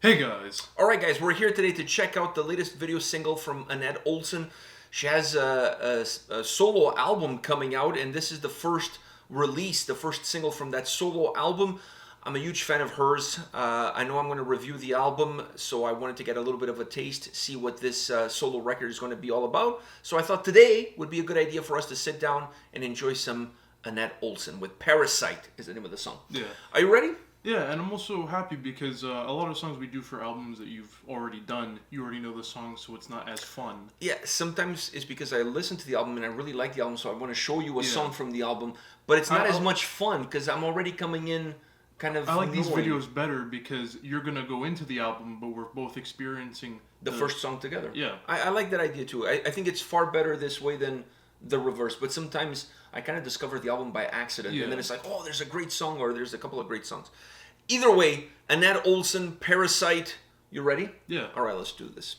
Hey guys. Alright guys, we're here today to check out the latest video single from Anette Olzon. She has a solo album coming out, and this is the first release, the first single from that solo album. I'm a huge fan of hers. I know I'm going to review the album, so I wanted to get a little bit of a taste, see what this solo record is going to be all about. So I thought today would be a good idea for us to sit down and enjoy some Anette Olzon with Parasite is the name of the song. Yeah. Are you ready? Yeah, and I'm also happy because a lot of songs we do for albums that you've already done, you already know the song, so it's not as fun. Yeah, sometimes it's because I listen to the album and I really like the album, so I want to show you a song from the album, but it's not as much fun because I'm already coming in kind of I like these knowing videos better because you're going to go into the album, but we're both experiencing the first song together. Yeah. I like that idea too. I think it's far better this way than the reverse, but sometimes I kind of discover the album by accident, and then it's like, oh, there's a great song, or there's a couple of great songs. Either way, Anette Olzon, Parasite. You ready? Yeah. All right, let's do this.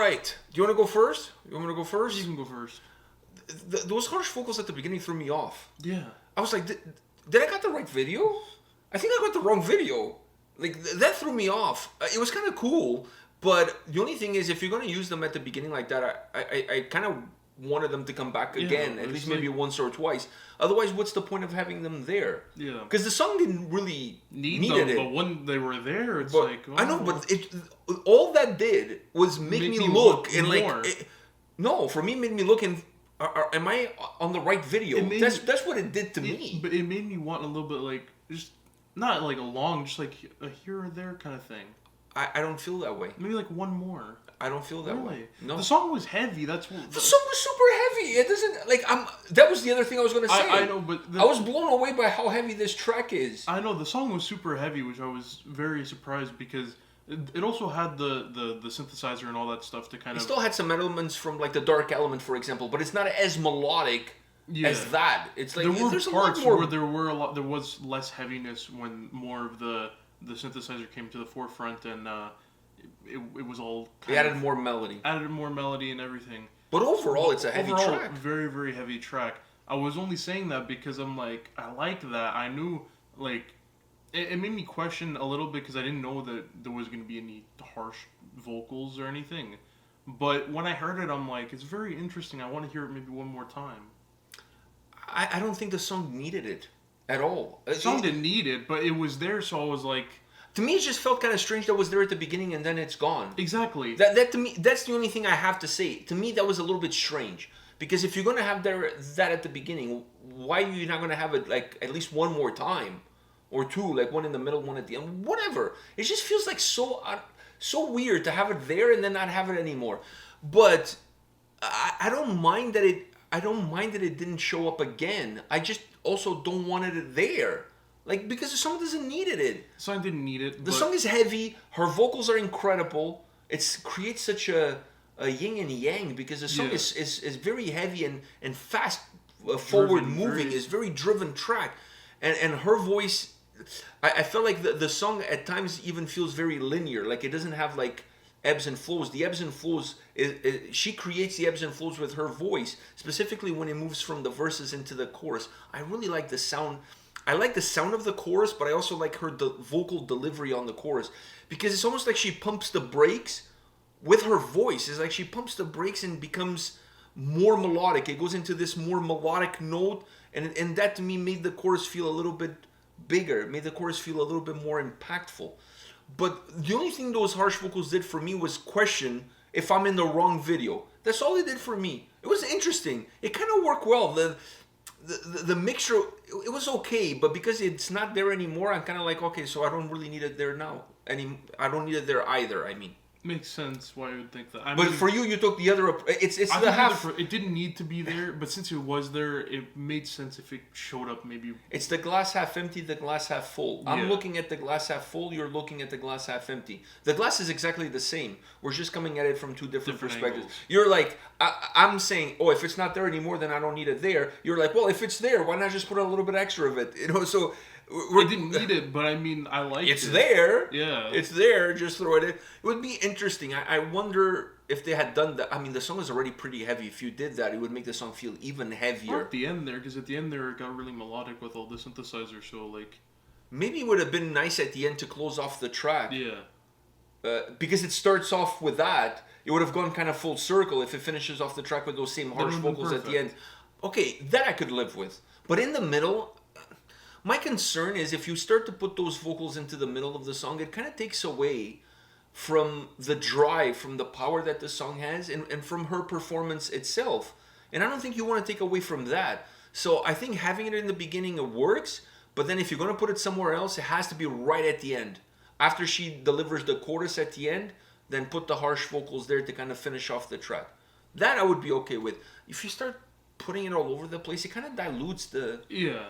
right. Do you want to go first? You want me to go first? You can go first. Those harsh vocals at the beginning threw me off. Yeah. I was like, did I got the right video? I think I got the wrong video. Like, that threw me off. It was kind of cool, but the only thing is, if you're going to use them at the beginning like that, I kind of wanted them to come back again, at least maybe once or twice. Otherwise, what's the point of having them there? Yeah. Because the song didn't really need it. But when they were there, it's but, like... Oh. I know, but all that did was make me look and more. like... No, for me, it made me look and... am I on the right video? That's what it did to me. But it made me want a little bit like... just not like a long, just like a here or there kind of thing. I don't feel that way. Maybe like one more. I don't feel that way. No. The song was heavy. That's what... The song was super heavy. It doesn't... Like, that was the other thing I was going to say. I know, but... I was blown away by how heavy this track is. I know, the song was super heavy, which I was very surprised because... It also had the synthesizer and all that stuff to kind of... It still had some elements from, like, the Dark Element, for example, but it's not as melodic as that. It's like... There were parts where there was less heaviness when more of the synthesizer came to the forefront and it was all... It added more melody. Added more melody and everything. But overall, it's a heavy track. Very, very heavy track. I was only saying that because I'm like, I like that. I knew, like... It made me question a little bit because I didn't know that there was going to be any harsh vocals or anything. But when I heard it, I'm like, it's very interesting. I want to hear it maybe one more time. I don't think the song needed it at all. The song didn't need it, but it was there, so I was like... To me, it just felt kind of strange that it was there at the beginning and then it's gone. Exactly. That to me, that's the only thing I have to say. To me, that was a little bit strange. Because if you're going to have that at the beginning, why are you not going to have it like at least one more time? Or two, like one in the middle, one at the end, whatever. It just feels like so weird to have it there and then not have it anymore. But I don't mind that it. I don't mind that it didn't show up again. I just also don't want it there, like because the song doesn't need it. The song didn't need it. The song is heavy. Her vocals are incredible. It creates such a yin and yang because the song is very heavy and fast, forward moving. It's very driven track, and her voice. I felt like the song at times even feels very linear. Like it doesn't have like ebbs and flows. The ebbs and flows, she creates the ebbs and flows with her voice, specifically when it moves from the verses into the chorus. I really like the sound. I like the sound of the chorus, but I also like her vocal delivery on the chorus because it's almost like she pumps the brakes with her voice. It's like she pumps the brakes and becomes more melodic. It goes into this more melodic note, and that to me made the chorus feel a little bit bigger, made the chorus feel a little bit more impactful. But the only thing those harsh vocals did for me was question if I'm in the wrong video. That's all it did for me. It was interesting. It kind of worked well. The mixture, it was okay, but because it's not there anymore, I'm kind of like, okay, so I don't really need it there now. I don't need it there either, I mean. Makes sense why you would think that. But for you took the other. It's the half. It didn't need to be there, but since it was there, it made sense if it showed up. Maybe it's the glass half empty, the glass half full. I'm looking at the glass half full. You're looking at the glass half empty. The glass is exactly the same. We're just coming at it from two different perspectives. Angles. You're like, I'm saying, oh, if it's not there anymore, then I don't need it there. You're like, well, if it's there, why not just put a little bit extra of it? You know, so. We didn't need it, but I mean, I like it. It's there. Yeah. It's there. Just throw it in. It would be interesting. I wonder if they had done that. I mean, the song is already pretty heavy. If you did that, it would make the song feel even heavier. Or at the end there, because at the end there, it got really melodic with all the synthesizer, so like... Maybe it would have been nice at the end to close off the track. Yeah. Because it starts off with that. It would have gone kind of full circle if it finishes off the track with those same harsh vocals at the end. Okay, that I could live with. But in the middle... My concern is if you start to put those vocals into the middle of the song, it kind of takes away from the drive, from the power that the song has, and from her performance itself. And I don't think you want to take away from that. So I think having it in the beginning, it works. But then if you're going to put it somewhere else, it has to be right at the end. After she delivers the chorus at the end, then put the harsh vocals there to kind of finish off the track. That I would be okay with. If you start putting it all over the place, it kind of dilutes the... Yeah.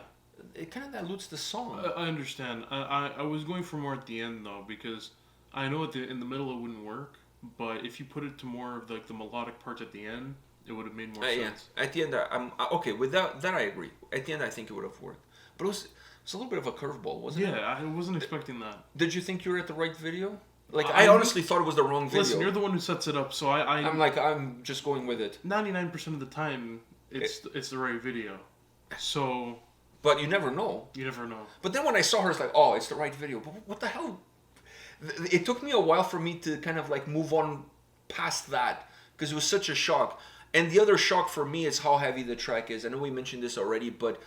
It kind of dilutes the song. I understand. I was going for more at the end though, because I know in the middle it wouldn't work, but if you put it to more of like the melodic parts at the end, it would have made more sense. Yeah. At the end, I'm okay with that. That I agree. At the end, I think it would have worked. But it's a little bit of a curveball, wasn't it? Yeah, I wasn't expecting that. Did you think you were at the right video? Like, I honestly thought it was the wrong video. Listen, you're the one who sets it up, so I'm just going with it. 99% of the time, it's the right video. So... But you never know. You never know. But then when I saw her, it's like, oh, it's the right video. But what the hell? It took me a while for me to kind of like move on past that, because it was such a shock. And the other shock for me is how heavy the track is. I know we mentioned this already, but...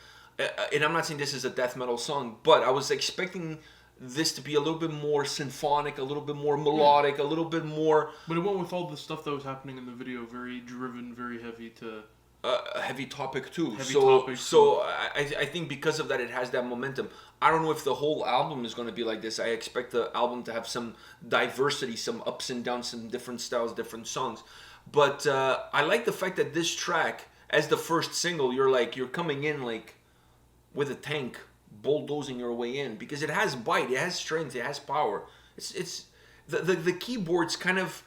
and I'm not saying this is a death metal song, but I was expecting this to be a little bit more symphonic, a little bit more melodic, a little bit more... But it went with all the stuff that was happening in the video, very driven, very heavy to... a heavy topic too. Topic so I think because of that, it has that momentum. I don't know if the whole album is going to be like this. I expect the album to have some diversity, some ups and downs, some different styles, different songs. But I like the fact that this track, as the first single, you're coming in like with a tank, bulldozing your way in, because it has bite, it has strength, it has power. It's the keyboards kind of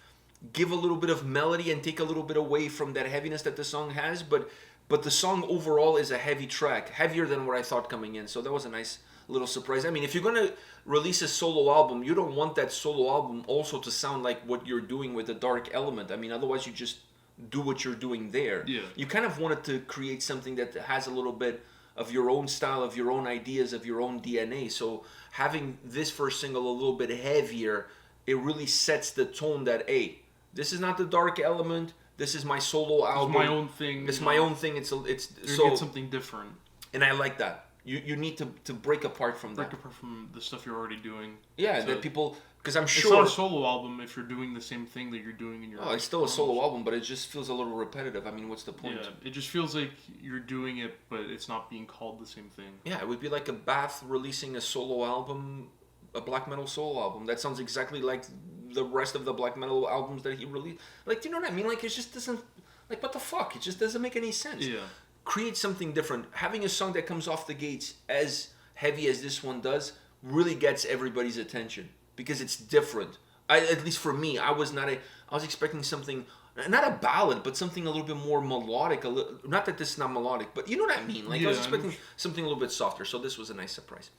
give a little bit of melody and take a little bit away from that heaviness that the song has, but the song overall is a heavy track, heavier than what I thought coming in. So that was a nice little surprise. I mean, if you're gonna release a solo album, you don't want that solo album also to sound like what you're doing with the dark element. I mean, otherwise you just do what you're doing there. Yeah. You kind of wanted to create something that has a little bit of your own style, of your own ideas, of your own DNA. So having this first single a little bit heavier, it really sets the tone that, hey, this is not the dark element. This is my solo album. It's my own thing. It's my own thing. It's so get something different. And I like that. You need to break apart from that. Break apart from the stuff you're already doing. Yeah, that people, because I'm sure it's not a solo album if you're doing the same thing that you're doing in your. Oh, it's still a solo album, but it just feels a little repetitive. I mean, what's the point? Yeah, it just feels like you're doing it, but it's not being called the same thing. Yeah, it would be like a Bath releasing a solo album, a black metal solo album. That sounds exactly like the rest of the black metal albums that he released. Like, do you know what I mean? Like, it just doesn't, like, what the fuck? It just doesn't make any sense. Yeah. Create something different. Having a song that comes off the gates as heavy as this one does really gets everybody's attention because it's different. At least for me, I was expecting something, not a ballad, but something a little bit more melodic. Not that this is not melodic, but you know what I mean. Like, I was expecting something a little bit softer. So this was a nice surprise.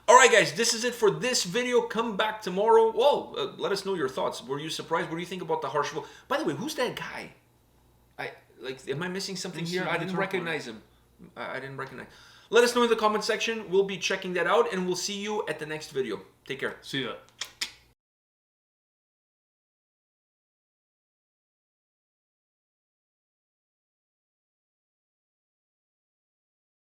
All right, guys, this is it for this video. Come back tomorrow. Whoa, let us know your thoughts. Were you surprised? What do you think about the harsh vocal? By the way, who's that guy? Am I missing something here? I didn't recognize him. I didn't recognize. Let us know in the comment section. We'll be checking that out, and we'll see you at the next video. Take care. See ya.